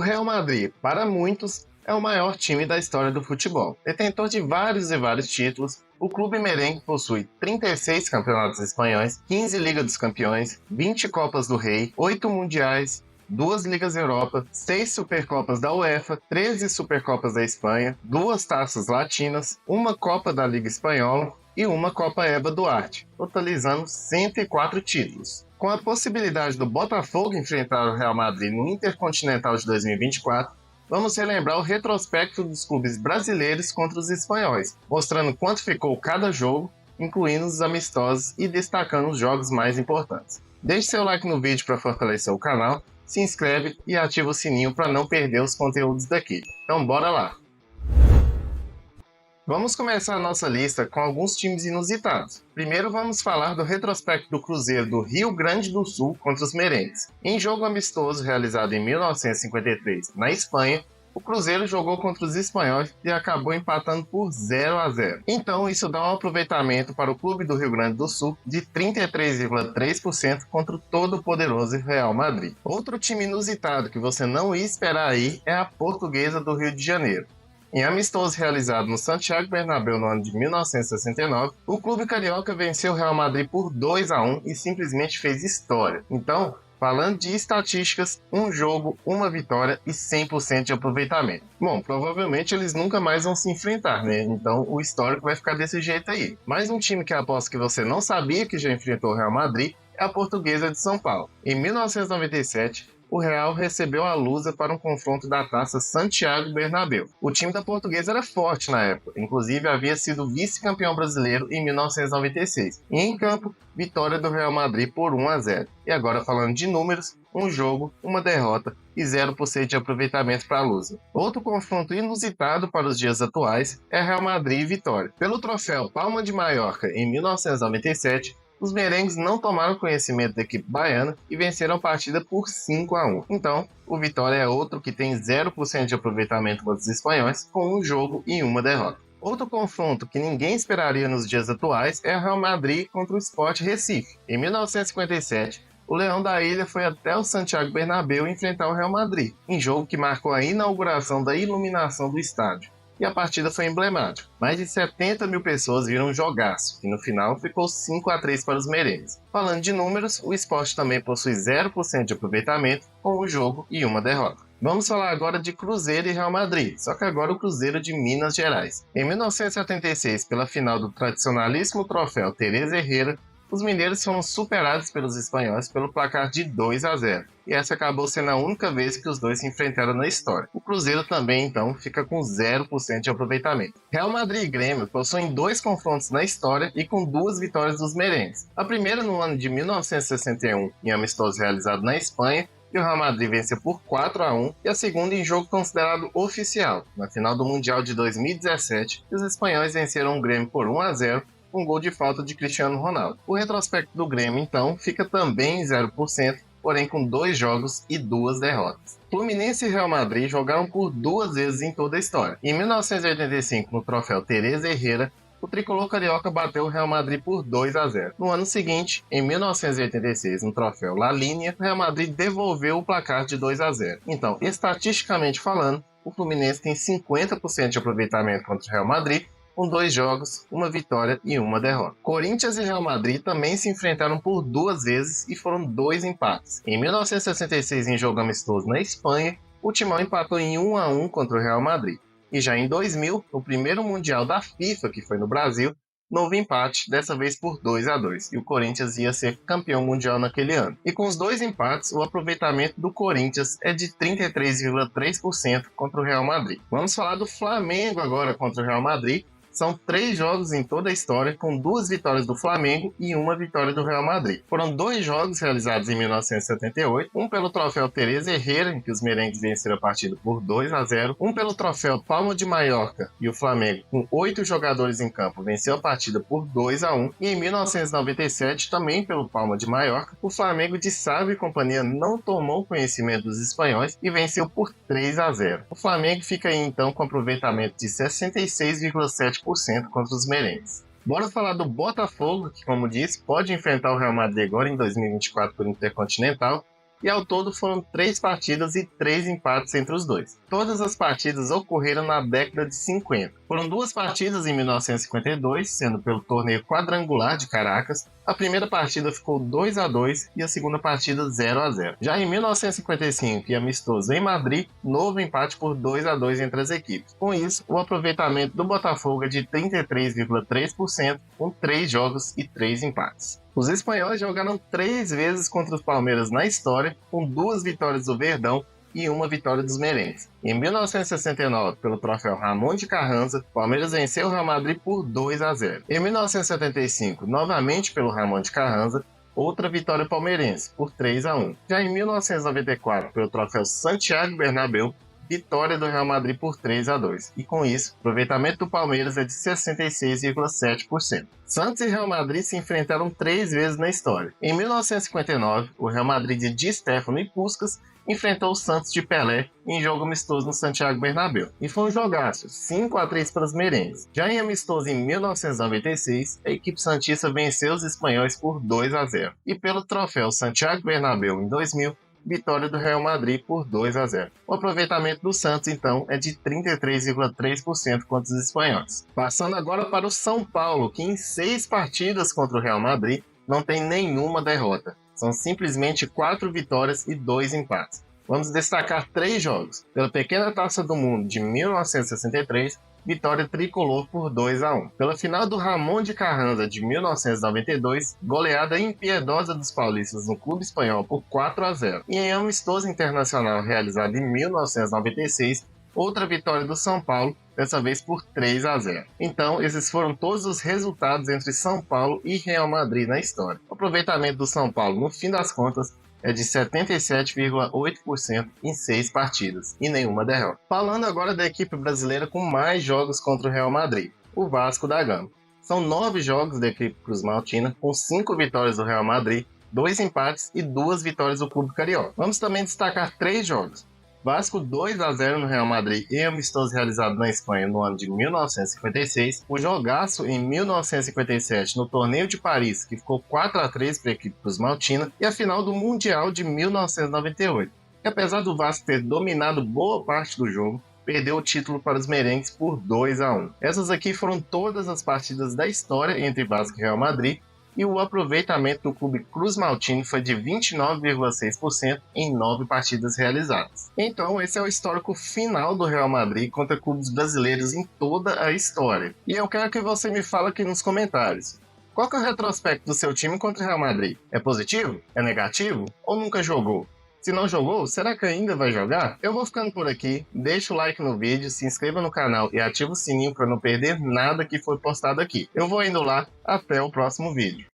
Real Madrid, para muitos, é o maior time da história do futebol. Detentor de vários e vários títulos, o clube merengue possui 36 campeonatos espanhóis, 15 Liga dos Campeões, 20 Copas do Rei, 8 Mundiais, 2 Ligas Europa, 6 Supercopas da UEFA, 13 Supercopas da Espanha, 2 Taças Latinas, uma Copa da Liga Espanhola e uma Copa Eba Duarte, totalizando 104 títulos. Com a possibilidade do Botafogo enfrentar o Real Madrid no Intercontinental de 2024, vamos relembrar o retrospecto dos clubes brasileiros contra os espanhóis, mostrando quanto ficou cada jogo, incluindo os amistosos e destacando os jogos mais importantes. Deixe seu like no vídeo para fortalecer o canal, se inscreve e ativa o sininho para não perder os conteúdos daqui. Então bora lá! Vamos começar a nossa lista com alguns times inusitados. Primeiro vamos falar do retrospecto do Cruzeiro do Rio Grande do Sul contra os merengues. Em jogo amistoso realizado em 1953 na Espanha, o Cruzeiro jogou contra os espanhóis e acabou empatando por 0-0. Então isso dá um aproveitamento para o clube do Rio Grande do Sul de 33,3% contra o todo-poderoso Real Madrid. Outro time inusitado que você não ia esperar aí é a Portuguesa do Rio de Janeiro. Em amistoso realizado no Santiago Bernabéu no ano de 1969, o clube carioca venceu o Real Madrid por 2-1 e simplesmente fez história. Então, falando de estatísticas, um jogo, uma vitória e 100% de aproveitamento. Bom, provavelmente eles nunca mais vão se enfrentar, né? Então o histórico vai ficar desse jeito aí. Mais um time que aposto que você não sabia que já enfrentou o Real Madrid é a Portuguesa de São Paulo. Em 1997, o Real recebeu a Lusa para um confronto da Taça Santiago Bernabéu. O time da Portuguesa era forte na época, inclusive havia sido vice-campeão brasileiro em 1996. E em campo, vitória do Real Madrid por 1-0. E agora falando de números, um jogo, uma derrota e 0% de aproveitamento para a Lusa. Outro confronto inusitado para os dias atuais é Real Madrid e Vitória. Pelo troféu Palma de Maiorca em 1997, os merengues não tomaram conhecimento da equipe baiana e venceram a partida por 5-1. Então, o Vitória é outro que tem 0% de aproveitamento contra os espanhóis, com um jogo e uma derrota. Outro confronto que ninguém esperaria nos dias atuais é o Real Madrid contra o Sport Recife. Em 1957, o Leão da Ilha foi até o Santiago Bernabéu enfrentar o Real Madrid, em jogo que marcou a inauguração da iluminação do estádio. E a partida foi emblemática. Mais de 70 mil pessoas viram um jogaço, e no final ficou 5-3 para os merengues. Falando de números, o Sport também possui 0% de aproveitamento, com um jogo e uma derrota. Vamos falar agora de Cruzeiro e Real Madrid, só que agora o Cruzeiro de Minas Gerais. Em 1976, pela final do tradicionalíssimo troféu Teresa Herrera, os mineiros foram superados pelos espanhóis pelo placar de 2-0, e essa acabou sendo a única vez que os dois se enfrentaram na história. O Cruzeiro também, então, fica com 0% de aproveitamento. Real Madrid e Grêmio possuem 2 confrontos na história e com 2 vitórias dos merengues. A primeira no ano de 1961, em amistoso realizado na Espanha, e o Real Madrid venceu por 4-1, e a segunda em jogo considerado oficial, na final do Mundial de 2017, e os espanhóis venceram o Grêmio por 1-0, um gol de falta de Cristiano Ronaldo. O retrospecto do Grêmio, então, fica também em 0%, porém com 2 jogos e 2 derrotas. Fluminense e Real Madrid jogaram por 2 vezes em toda a história. Em 1985, no troféu Teresa Herrera, o tricolor carioca bateu o Real Madrid por 2-0. No ano seguinte, em 1986, no troféu La Linha, o Real Madrid devolveu o placar de 2-0. Então, estatisticamente falando, o Fluminense tem 50% de aproveitamento contra o Real Madrid, com 2 jogos, uma vitória e uma derrota. Corinthians e Real Madrid também se enfrentaram por 2 vezes e foram 2 empates. Em 1966, em jogo amistoso na Espanha, o Timão empatou em 1-1 contra o Real Madrid. E já em 2000, no primeiro Mundial da FIFA, que foi no Brasil, novo empate, dessa vez por 2-2, e o Corinthians ia ser campeão mundial naquele ano. E com os 2 empates, o aproveitamento do Corinthians é de 33,3% contra o Real Madrid. Vamos falar do Flamengo agora contra o Real Madrid. São 3 jogos em toda a história, com 2 vitórias do Flamengo e uma vitória do Real Madrid. Foram 2 jogos realizados em 1978, um pelo troféu Teresa Herrera, em que os merengues venceram a partida por 2-0, um pelo troféu Palma de Maiorca, e o Flamengo, com 8 jogadores em campo, venceu a partida por 2-1, e em 1997, também pelo Palma de Maiorca, o Flamengo de Sávio e companhia não tomou conhecimento dos espanhóis e venceu por 3-0. O Flamengo fica aí então com aproveitamento de 66,7% contra os merengues. Bora falar do Botafogo, que, como disse, pode enfrentar o Real Madrid agora em 2024 por Intercontinental, e ao todo foram 3 partidas e 3 empates entre os dois. Todas as partidas ocorreram na década de 50. Foram 2 partidas em 1952, sendo pelo torneio quadrangular de Caracas. A primeira partida ficou 2-2 e a segunda partida 0-0. Já em 1955 e amistoso em Madrid, novo empate por 2-2 entre as equipes. Com isso, o aproveitamento do Botafogo é de 33,3%, com 3 jogos e 3 empates. Os espanhóis jogaram 3 vezes contra os Palmeiras na história, com 2 vitórias do Verdão e 1 vitória dos merengues. Em 1969, pelo troféu Ramón de Carranza, o Palmeiras venceu o Real Madrid por 2-0. Em 1975, novamente pelo Ramón de Carranza, outra vitória palmeirense, por 3-1. Já em 1994, pelo troféu Santiago Bernabéu, vitória do Real Madrid por 3-2. E com isso, o aproveitamento do Palmeiras é de 66,7%. Santos e Real Madrid se enfrentaram 3 vezes na história. Em 1959, o Real Madrid de Di Stéfano e Puskás enfrentou o Santos de Pelé em jogo amistoso no Santiago Bernabéu. E foi um jogaço, 5-3 para os merengues. Já em amistoso em 1996, a equipe santista venceu os espanhóis por 2-0. E pelo troféu Santiago Bernabéu em 2000, vitória do Real Madrid por 2-0. O aproveitamento do Santos, então, é de 33,3% contra os espanhóis. Passando agora para o São Paulo, que em 6 partidas contra o Real Madrid não tem nenhuma derrota. São simplesmente 4 vitórias e 2 empates. Vamos destacar 3 jogos. Pela Pequena Taça do Mundo de 1963, vitória tricolor por 2-1. Pela final do Ramón de Carranza de 1992, goleada impiedosa dos paulistas no clube espanhol por 4-0. E em amistoso internacional realizado em 1996, outra vitória do São Paulo, dessa vez por 3-0. Então, esses foram todos os resultados entre São Paulo e Real Madrid na história. O aproveitamento do São Paulo, no fim das contas, é de 77,8% em 6 partidas, e nenhuma derrota. Falando agora da equipe brasileira com mais jogos contra o Real Madrid, o Vasco da Gama. São 9 jogos da equipe cruzmaltina, com 5 vitórias do Real Madrid, 2 empates e 2 vitórias do clube carioca. Vamos também destacar 3 jogos. Vasco 2-0 no Real Madrid em amistoso realizado na Espanha no ano de 1956, o jogaço em 1957 no Torneio de Paris, que ficou 4-3 para a equipe cruzmaltina, e a final do Mundial de 1998, que apesar do Vasco ter dominado boa parte do jogo, perdeu o título para os merengues por 2-1. Essas aqui foram todas as partidas da história entre Vasco e Real Madrid, e o aproveitamento do clube cruzmaltino foi de 29,6% em 9 partidas realizadas. Então, esse é o histórico final do Real Madrid contra clubes brasileiros em toda a história. E eu quero que você me fale aqui nos comentários. Qual que é o retrospecto do seu time contra o Real Madrid? É positivo? É negativo? Ou nunca jogou? Se não jogou, será que ainda vai jogar? Eu vou ficando por aqui, deixa o like no vídeo, se inscreva no canal e ativa o sininho para não perder nada que foi postado aqui. Eu vou indo lá, até o próximo vídeo.